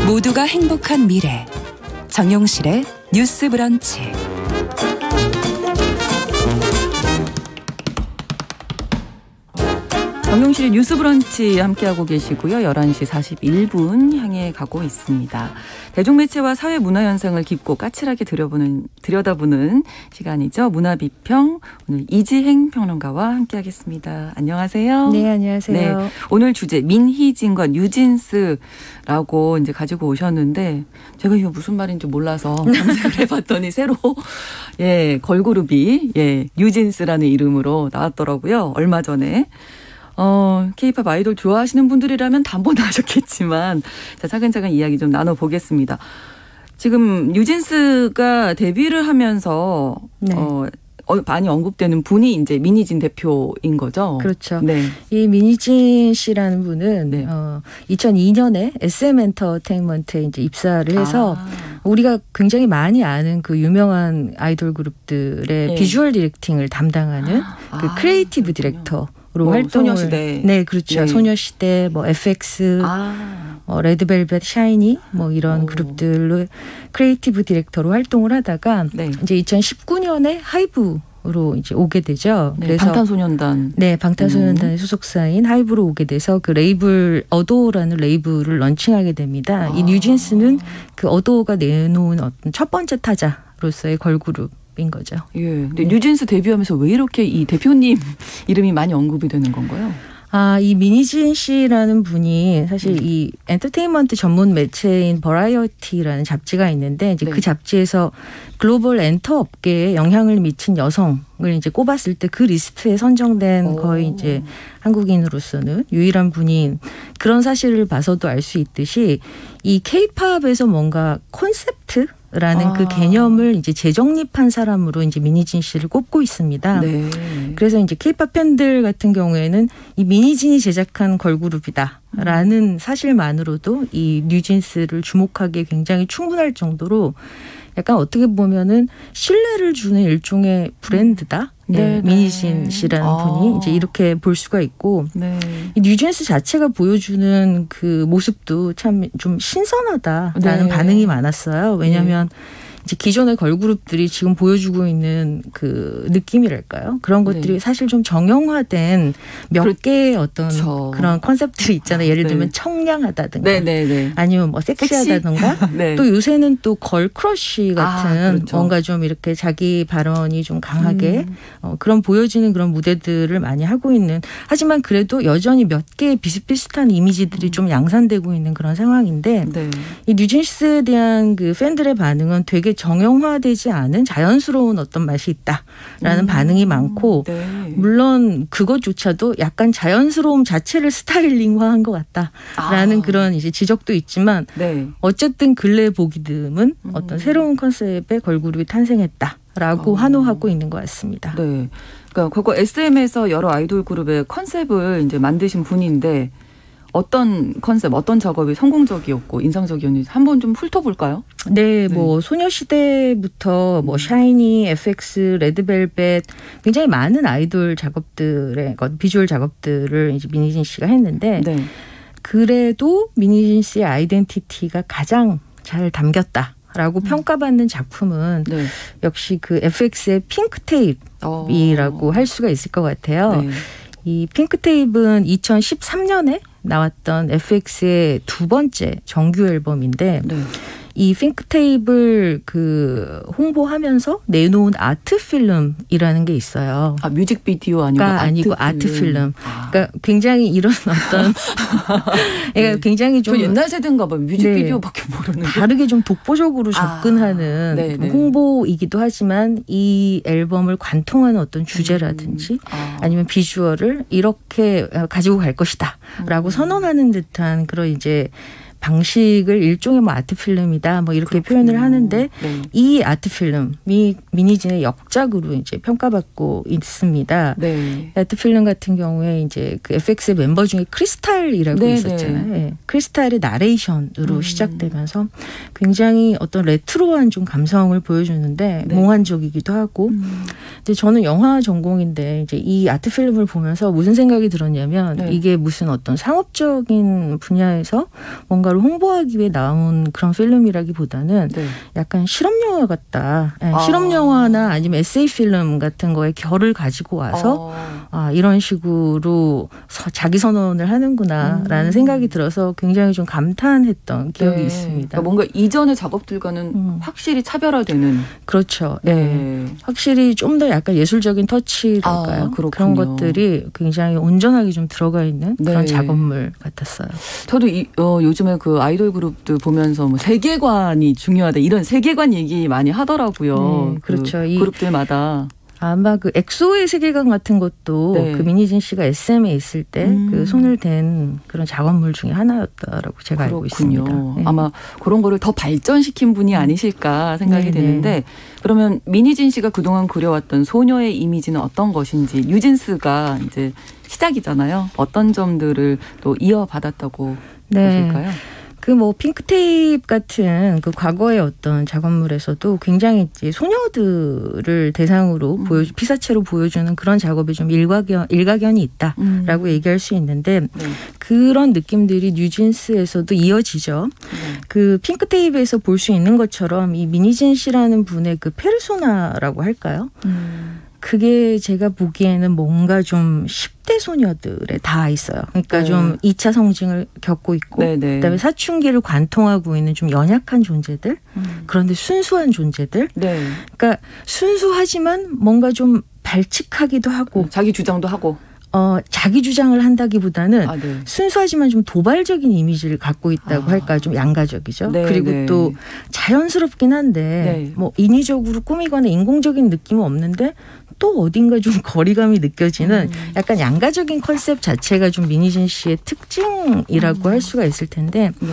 모두가 행복한 미래 정용실의 뉴스 브런치. 정용실의 뉴스 브런치 함께하고 계시고요. 11시 41분 향해 가고 있습니다. 대중매체와 사회문화 현상을 깊고 까칠하게 들여다보는 시간이죠. 문화비평, 오늘 이지행 평론가와 함께하겠습니다. 안녕하세요. 네, 안녕하세요. 네, 오늘 주제 민희진과 뉴진스라고 이제 가지고 오셨는데 제가 이거 무슨 말인지 몰라서 검색을 해봤더니 새로 걸그룹이 뉴진스라는 이름으로 나왔더라고요. 얼마 전에. K-팝 아이돌 좋아하시는 분들이라면 단번에 하셨겠지만 자, 차근차근 이야기 좀 나눠보겠습니다. 지금 뉴진스가 데뷔를 하면서 많이 언급되는 분이 이제 민희진 대표인 거죠. 그렇죠. 네. 이 민희진 씨라는 분은 2002년에 SM 엔터테인먼트에 이제 입사를 해서 우리가 굉장히 많이 아는 그 유명한 아이돌 그룹들의 비주얼 디렉팅을 담당하는 그 크리에이티브 디렉터. 로 활동을 소녀시대. 네, 그렇죠. 네. 소녀시대, FX, 레드벨벳, 샤이니 이런 그룹들로 크리에이티브 디렉터로 활동을 하다가 이제 2019년에 하이브로 이제 오게 되죠. 네, 그래서 방탄소년단. 네, 방탄소년단의 소속사인 하이브로 오게 돼서 그 레이블 어도어라는 레이블을 런칭하게 됩니다. 이 뉴진스는 그 어도어가 내놓은 어떤 첫 번째 타자로서의 걸그룹. 인 거죠. 예. 근데 뉴진스 데뷔하면서 왜 이렇게 이 대표님 이름이 많이 언급이 되는 건가요? 이 민희진 씨라는 분이 사실 이 엔터테인먼트 전문 매체인 버라이어티라는 잡지가 있는데 이제 그 잡지에서 글로벌 엔터 업계에 영향을 미친 여성을 이제 꼽았을 때 그 리스트에 선정된 거의 이제 한국인으로서는 유일한 분인 그런 사실을 봐서도 알 수 있듯이 이 K-팝에서 뭔가 콘셉트 라는 그 개념을 이제 재정립한 사람으로 이제 민희진 씨를 꼽고 있습니다. 네. 그래서 이제 K-팝 팬들 같은 경우에는 이 민희진이 제작한 걸그룹이다라는 사실만으로도 이 뉴진스를 주목하기에 굉장히 충분할 정도로 약간 어떻게 보면은 신뢰를 주는 일종의 브랜드다. 네, 민희진 씨라는 분이 이제 이렇게 볼 수가 있고 이 뉴진스 자체가 보여주는 그 모습도 참 좀 신선하다라는 반응이 많았어요. 왜냐하면 이제 기존의 걸그룹들이 지금 보여주고 있는 그 느낌이랄까요? 그런 것들이 사실 좀 정형화된 몇 개의 어떤 그런 컨셉들이 있잖아요. 예를 들면 청량하다든가 아니면 섹시하다든가 또 요새는 또 걸크러쉬 같은 뭔가 좀 이렇게 자기 발언이 좀 강하게 그런 보여지는 그런 무대들을 많이 하고 있는 하지만 그래도 여전히 몇 개의 비슷비슷한 이미지들이 좀 양산되고 있는 그런 상황인데 이 뉴진스에 대한 그 팬들의 반응은 되게 정형화되지 않은 자연스러운 어떤 맛이 있다라는 반응이 많고 물론 그것조차도 약간 자연스러움 자체를 스타일링화한 것 같다라는 그런 이제 지적도 있지만 어쨌든 근래 보기 드문 어떤 새로운 컨셉의 걸그룹이 탄생했다라고 환호하고 있는 것 같습니다. 네, 그러니까 그거 SM에서 여러 아이돌 그룹의 컨셉을 이제 만드신 분인데. 어떤 컨셉, 어떤 작업이 성공적이었고 인상적이었는지 한번 좀 훑어볼까요? 네, 소녀시대부터 샤이니, FX, 레드벨벳 굉장히 많은 아이돌 작업들의 비주얼 작업들을 이제 민희진 씨가 했는데 그래도 민희진 씨의 아이덴티티가 가장 잘 담겼다라고 평가받는 작품은 역시 그 FX의 핑크테이프이라고 할 수가 있을 것 같아요. 이 핑크테이프는 2013년에 나왔던 FX의 두 번째 정규 앨범인데 이 핑크테이프를 그 홍보하면서 내놓은 아트 필름이라는 게 있어요. 뮤직비디오 아니고 아트 필름. 그러니까 굉장히 이런 어떤 그러니까 굉장히 좀 옛날 세대인가 봐요. 뮤직비디오밖에 모르는데 다르게 좀 독보적으로 접근하는 홍보이기도 하지만 이 앨범을 관통하는 어떤 주제라든지 아니면 비주얼을 이렇게 가지고 갈 것이다라고 선언하는 듯한 그런 이제 방식을 일종의 아트 필름이다 이렇게 표현을 하는데 이 아트 필름이 민희진의 역작으로 이제 평가받고 있습니다. 아트 필름 같은 경우에 이제 그 FX의 멤버 중에 크리스탈이라고 있었잖아요. 크리스탈의 나레이션으로 시작되면서 굉장히 어떤 레트로한 좀 감성을 보여주는데 몽환적이기도 하고. 근데 저는 영화 전공인데 이제 이 아트 필름을 보면서 무슨 생각이 들었냐면 이게 무슨 어떤 상업적인 분야에서 뭔가 영화를 홍보하기 위해 나온 그런 필름이라기보다는 네. 약간 실험 영화 같다. 네, 실험 영화나 아니면 에세이 필름 같은 거에 결을 가지고 와서 이런 식으로 자기 선언을 하는구나라는 생각이 들어서 굉장히 좀 감탄했던 기억이 네. 있습니다. 그러니까 뭔가 이전의 작업들과는 확실히 차별화되는. 그렇죠. 네. 네. 확실히 좀 더 약간 예술적인 터치랄까요? 그런 것들이 굉장히 온전하게 좀 들어가 있는 그런 네. 작업물 같았어요. 저도 요즘에 그 아이돌 그룹들 보면서 뭐 세계관이 중요하다 이런 세계관 얘기 많이 하더라고요. 네, 그렇죠. 그 그룹들마다. 아마 그 엑소의 세계관 같은 것도 네. 그 민희진 씨가 SM에 있을 때 그 손을 댄 그런 작업물 중에 하나였다라고 제가 알고 있습니다. 네. 아마 그런 거를 더 발전시킨 분이 아니실까 생각이 네네. 되는데 그러면 민희진 씨가 그동안 그려왔던 소녀의 이미지는 어떤 것인지 뉴진스가 이제 시작이잖아요. 어떤 점들을 또 이어받았다고 보실까요? 그 뭐 핑크테이프 같은 그 과거의 어떤 작업물에서도 굉장히 이제 소녀들을 대상으로 피사체로 보여주는 그런 작업이 좀 일가견이 있다라고 얘기할 수 있는데 네. 그런 느낌들이 뉴진스에서도 이어지죠. 네. 그 핑크테이프에서 볼 수 있는 것처럼 이 민희진 씨라는 분의 그 페르소나라고 할까요? 그게 제가 보기에는 뭔가 좀 10대 소녀들에 다 있어요. 그러니까 네. 좀 2차 성징을 겪고 있고 네네. 그다음에 사춘기를 관통하고 있는 좀 연약한 존재들 그런데 순수한 존재들 네. 그러니까 순수하지만 뭔가 좀 발칙하기도 하고 자기 주장도 하고 자기 주장을 한다기보다는 네. 순수하지만 좀 도발적인 이미지를 갖고 있다고 할까 좀 양가적이죠. 네, 그리고 네. 또 자연스럽긴 한데 네. 뭐 인위적으로 꾸미거나 인공적인 느낌은 없는데 또 어딘가 좀 거리감이 느껴지는 약간 양가적인 컨셉 자체가 좀 민희진 씨의 특징이라고 할 수가 있을 텐데 네.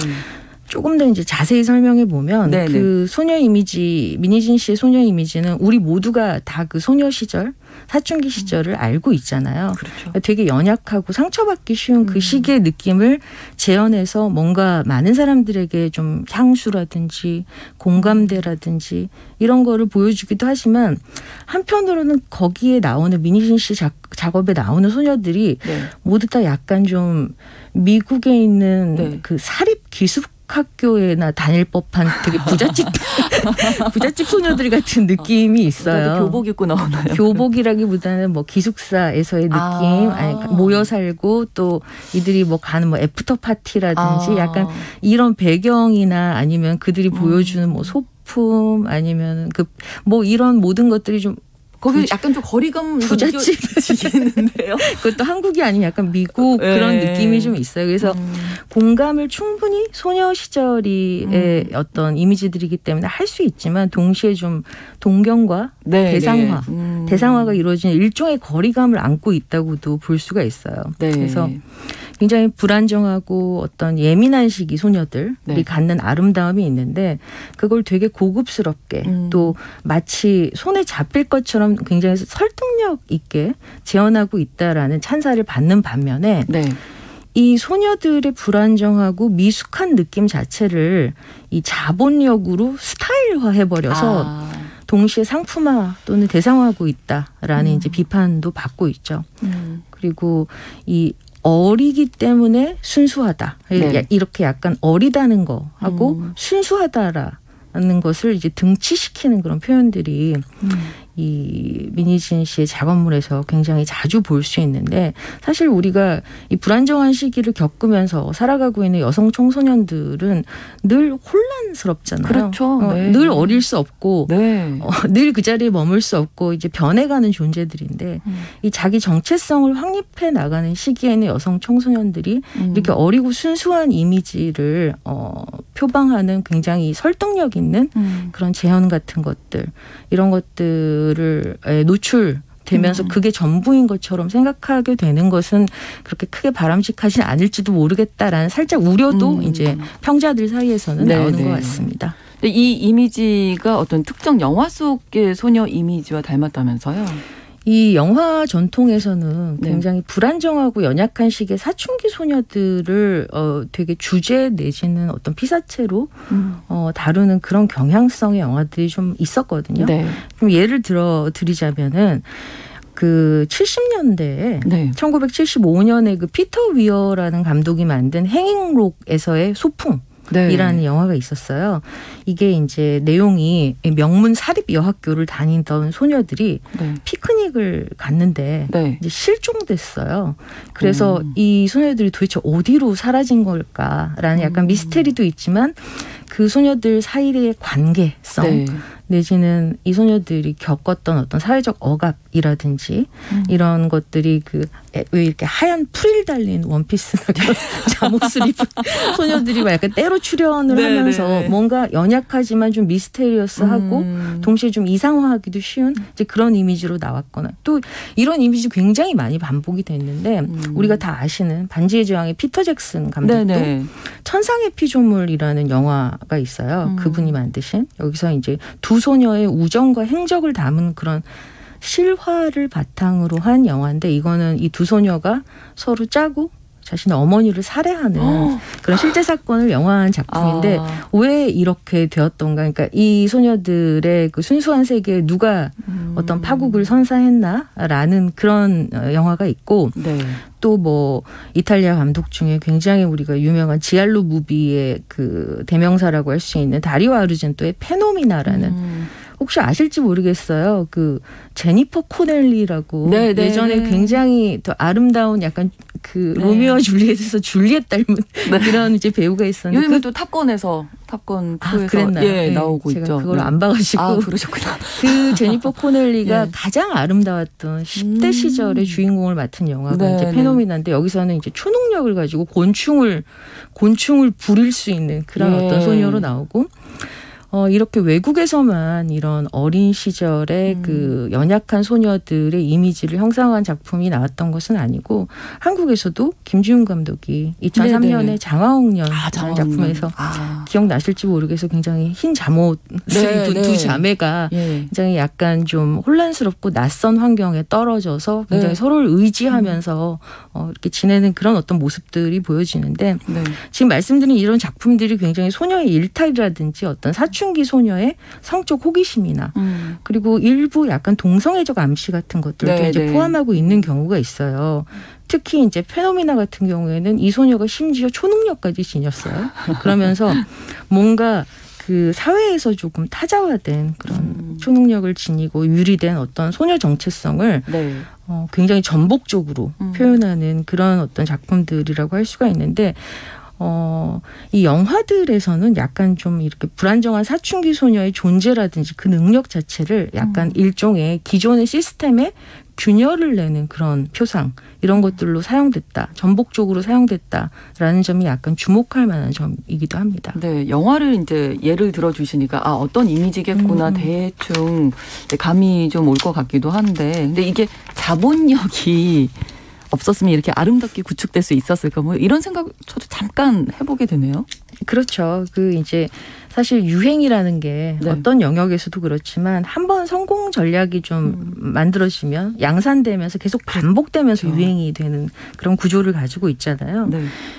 조금 더 이제 자세히 설명해 보면 네네. 그 소녀 이미지, 민희진 씨의 소녀 이미지는 우리 모두가 다 그 소녀 시절, 사춘기 시절을 알고 있잖아요. 그렇죠. 되게 연약하고 상처받기 쉬운 그 시기의 느낌을 재현해서 뭔가 많은 사람들에게 좀 향수라든지 공감대라든지 이런 거를 보여주기도 하지만 한편으로는 거기에 나오는 민희진 씨 작업에 나오는 소녀들이 네. 모두 다 약간 좀 미국에 있는 네. 그 사립 기숙 학교에나 다닐 법한 되게 부잣집 소녀들 같은 느낌이 있어요. 교복 입고 나오나요? 교복이라기보다는 뭐 기숙사에서의 느낌, 아니 모여 살고 또 이들이 뭐 가는 뭐 애프터 파티라든지 약간 이런 배경이나 아니면 그들이 보여주는 뭐 소품 아니면 그 뭐 이런 모든 것들이 좀 거기 약간 좀 거리감 느껴지겠는데요. 그것도 한국이 아니면 약간 미국 네. 그런 느낌이 좀 있어요. 그래서 공감을 충분히 소녀 시절의 어떤 이미지들이기 때문에 할 수 있지만 동시에 좀 동경과 네, 대상화, 네. 대상화가 이루어지는 일종의 거리감을 안고 있다고도 볼 수가 있어요. 네. 그래서 굉장히 불안정하고 어떤 예민한 시기 소녀들이 네. 갖는 아름다움이 있는데 그걸 되게 고급스럽게 또 마치 손에 잡힐 것처럼 굉장히 설득력 있게 재현하고 있다라는 찬사를 받는 반면에 네. 이 소녀들의 불안정하고 미숙한 느낌 자체를 이 자본력으로 스타일화해버려서 동시에 상품화 또는 대상화하고 있다라는 이제 비판도 받고 있죠. 그리고 이 어리기 때문에 순수하다. 네. 이렇게 약간 어리다는 거하고 순수하다라는 것을 이제 등치시키는 그런 표현들이 이 민희진 씨의 작업물에서 굉장히 자주 볼 수 있는데 사실 우리가 이 불안정한 시기를 겪으면서 살아가고 있는 여성 청소년들은 늘 혼란스럽잖아요. 그렇죠. 네. 늘 어릴 수 없고 네. 늘 그 자리에 머물 수 없고 이제 변해가는 존재들인데 이 자기 정체성을 확립해 나가는 시기에 있는 여성 청소년들이 이렇게 어리고 순수한 이미지를 표방하는 굉장히 설득력 있는 그런 재현 같은 것들 이런 것들을 노출되면서 그게 전부인 것처럼 생각하게 되는 것은 그렇게 크게 바람직하진 않을지도 모르겠다라는 살짝 우려도 이제 평자들 사이에서는 네, 나오는 네. 것 같습니다. 이 이미지가 어떤 특정 영화 속의 소녀 이미지와 닮았다면서요? 이 영화 전통에서는 네. 굉장히 불안정하고 연약한 시기의 사춘기 소녀들을 되게 주제 내지는 어떤 피사체로 다루는 그런 경향성의 영화들이 좀 있었거든요. 네. 좀 예를 들어 드리자면은 그 70년대에 네. 1975년에 그 피터 위어라는 감독이 만든 행잉록에서의 소풍 네. 영화가 있었어요. 이게 이제 내용이 명문 사립 여학교를 다니던 소녀들이 네. 피크닉을 갔는데 네. 이제 실종됐어요. 그래서 이 소녀들이 도대체 어디로 사라진 걸까라는 약간 미스테리도 있지만 그 소녀들 사이의 관계성 네. 내지는 이 소녀들이 겪었던 어떤 사회적 억압이라든지 이런 것들이 왜 이렇게 하얀 프릴 달린 원피스나 잠옷을 입은 소녀들이 막 약간 때로 출연을 네, 하면서 네. 뭔가 연약하지만 좀 미스테리어스하고 동시에 좀 이상화하기도 쉬운 이제 그런 이미지로 나왔거나 또 이런 이미지 굉장히 많이 반복이 됐는데 우리가 다 아시는 반지의 제왕의 피터 잭슨 감독도 네, 네. 천상의 피조물이라는 영화가 있어요. 그분이 만드신 여기서 이제 두 소녀의 우정과 행적을 담은 그런 실화를 바탕으로 한 영화인데 이거는 이 두 소녀가 서로 짜고 자신의 어머니를 살해하는 그런 실제 사건을 영화한 작품인데 왜 이렇게 되었던가 그러니까 이 소녀들의 그 순수한 세계에 누가 어떤 파국을 선사했나라는 그런 영화가 있고 네. 또 뭐 이탈리아 감독 중에 굉장히 우리가 유명한 지알로 무비의 그 대명사라고 할 수 있는 다리오 아르젠토의 페노미나라는 혹시 아실지 모르겠어요. 그 제니퍼 코넬리라고 네, 예전에 네. 굉장히 더 아름다운 약간 그 네. 로미오와 줄리엣에서 줄리엣 닮은 네. 그런 이제 배우가 있었는데 요즘에 또 탑건에서 탑건 2에서 예, 네. 나오고 제가 있죠. 그걸 네. 안 봐가지고 그러셨구나. 그 제니퍼 코넬리가 네. 가장 아름다웠던 10대 시절의 주인공을 맡은 영화가 네, 이제 페노미나인데 여기서는 이제 초능력을 가지고 곤충을 부릴 수 있는 그런 네. 어떤 소녀로 나오고. 이렇게 외국에서만 이런 어린 시절의 그 연약한 소녀들의 이미지를 형성한 작품이 나왔던 것은 아니고 한국에서도 김지훈 감독이 2003년에 네네. 장화홍련이라는 작품에서 기억나실지 모르겠어서 굉장히 흰 잠옷을 입은 두 자매가 굉장히 약간 좀 혼란스럽고 낯선 환경에 떨어져서 굉장히 서로를 의지하면서 이렇게 지내는 그런 어떤 모습들이 보여지는데 지금 말씀드린 이런 작품들이 굉장히 소녀의 일탈이라든지 어떤 사춘기 소녀의 성적 호기심이나 그리고 일부 약간 동성애적 암시 같은 것들도 이제 포함하고 있는 경우가 있어요. 특히 이제 페노미나 같은 경우에는 이 소녀가 심지어 초능력까지 지녔어요. 그러면서 뭔가 그 사회에서 조금 타자화된 그런 초능력을 지니고 유리된 어떤 소녀 정체성을 굉장히 전복적으로 표현하는 그런 어떤 작품들이라고 할 수가 있는데 이 영화들에서는 약간 좀 이렇게 불안정한 사춘기 소녀의 존재라든지 그 능력 자체를 약간 일종의 기존의 시스템에 균열을 내는 그런 표상 이런 것들로 사용됐다. 전복적으로 사용됐다라는 점이 약간 주목할 만한 점이기도 합니다. 네, 영화를 이제 예를 들어 주시니까 어떤 이미지겠구나 대충 감이 좀 올 것 같기도 한데 근데 이게 자본력이 없었으면 이렇게 아름답게 구축될 수 있었을까 뭐 이런 생각 저도 잠깐 해보게 되네요. 그렇죠. 그 이제 사실 유행이라는 게 어떤 영역에서도 그렇지만 한번 성공 전략이 좀 만들어지면 양산되면서 계속 반복되면서 유행이 되는 그런 구조를 가지고 있잖아요.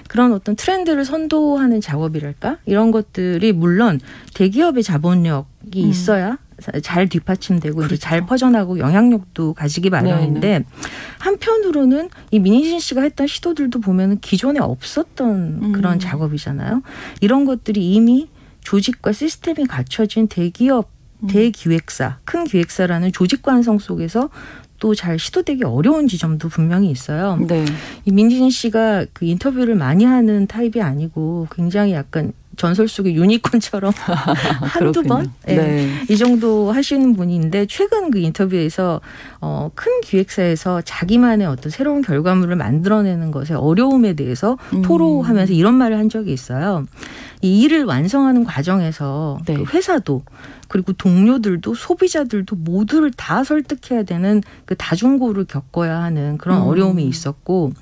그런 어떤 트렌드를 선도하는 작업이랄까 이런 것들이 물론 대기업의 자본력이 있어야 잘 뒷받침되고 그렇죠. 이제 잘 퍼져나고 영향력도 가지기 마련인데 한편으로는 이 민희진 씨가 했던 시도들도 보면 기존에 없었던 그런 작업이잖아요. 이런 것들이 이미 조직과 시스템이 갖춰진 대기업, 대기획사, 큰 기획사라는 조직 관성 속에서 또 잘 시도되기 어려운 지점도 분명히 있어요. 이 민희진 씨가 그 인터뷰를 많이 하는 타입이 아니고 굉장히 약간 전설 속의 유니콘처럼 한두 번? 이 정도 하시는 분인데 최근 그 인터뷰에서 큰 기획사에서 자기만의 어떤 새로운 결과물을 만들어내는 것의 어려움에 대해서 토로하면서 이런 말을 한 적이 있어요. 이 일을 완성하는 과정에서 그 회사도 그리고 동료들도 소비자들도 모두를 다 설득해야 되는 그 다중고를 겪어야 하는 그런 어려움이 있었고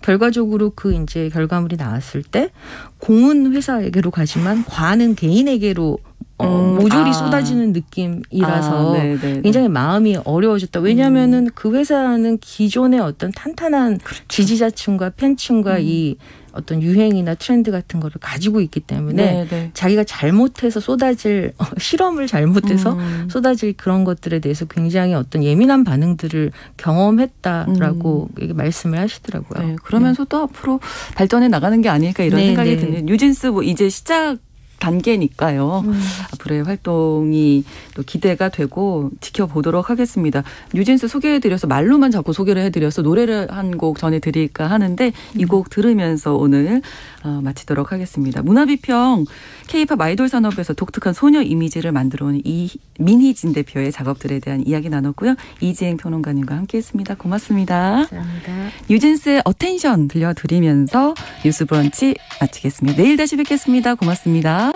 결과적으로 그 이제 결과물이 나왔을 때 공은 회사에게로 가지만 과는 개인에게로 모조리 쏟아지는 느낌이라서 굉장히 마음이 어려워졌다. 왜냐하면은 그 회사는 기존의 어떤 탄탄한 지지자층과 팬층과 이 어떤 유행이나 트렌드 같은 거를 가지고 있기 때문에 네. 자기가 잘못해서 쏟아질 실험을 잘못해서 쏟아질 그런 것들에 대해서 굉장히 어떤 예민한 반응들을 경험했다라고 말씀을 하시더라고요. 네, 그러면서도 앞으로 발전해 나가는 게 아닐까 이런 생각이 드는 뉴진스 뭐 이제 시작 단계니까요. 앞으로의 활동이 또 기대가 되고 지켜보도록 하겠습니다. 뉴진스 소개해드려서 말로만 자꾸 소개를 해드려서 노래를 한 곡 전해드릴까 하는데 이 곡 들으면서 오늘 마치도록 하겠습니다. 문화비평 K-팝 아이돌 산업에서 독특한 소녀 이미지를 만들어온 민희진 대표의 작업들에 대한 이야기 나눴고요. 이지행 평론가님과 함께했습니다. 고맙습니다. 감사합니다. 뉴진스의 어텐션 들려드리면서 뉴스 브런치 마치겠습니다. 내일 다시 뵙겠습니다. 고맙습니다.